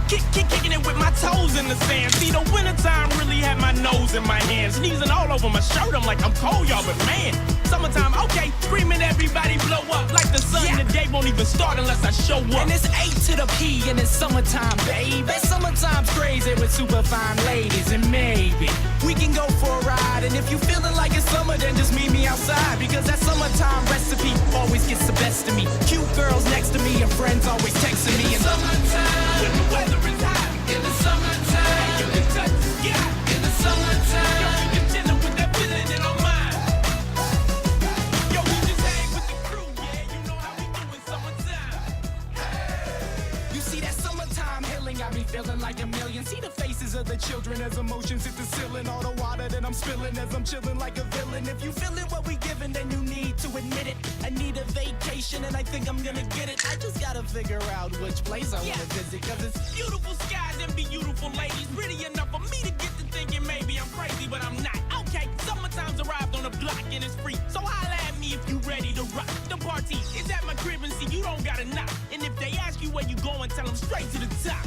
just kicking it with my toes in the sand. See, the wintertime really had my nose in my hands, sneezing all over my shirt. I'm like, I'm cold, y'all, but man, summertime, okay, screaming everybody blow up like the sun. The day won't even start unless I show up. And it's A to the P, and it's summertime, baby. Summertime's crazy with super fine ladies, and maybe we can go for a ride. And if you feeling like it's summer, then just meet me outside, because that summertime recipe always gets the best of me. Cute girls next to me and friends always texting me. In the summertime, when the weather is hot. In the summertime, you can touch the sky. In the summertime, yo, we can chill with that feeling in our mind. Yo, we just hang with the crew, yeah, you know how we do in summertime. You see that summertime healing got me feeling like a million. See the faces of the children as emotions hit the ceiling. All the water that I'm spilling as I'm chilling like a villain. If you feeling what we giving, then you need to admit it. I need a vacation and I think I'm gonna get it. I just gotta figure out which place I wanna visit, cause it's beautiful skies and beautiful ladies. Pretty enough for me to get to thinking maybe I'm crazy, but I'm not. Okay, summertime's arrived on the block and it's free, so holla at me if you ready to rock. The party is at my crib and see you don't gotta knock. And if they ask you where you going, tell them straight to the top.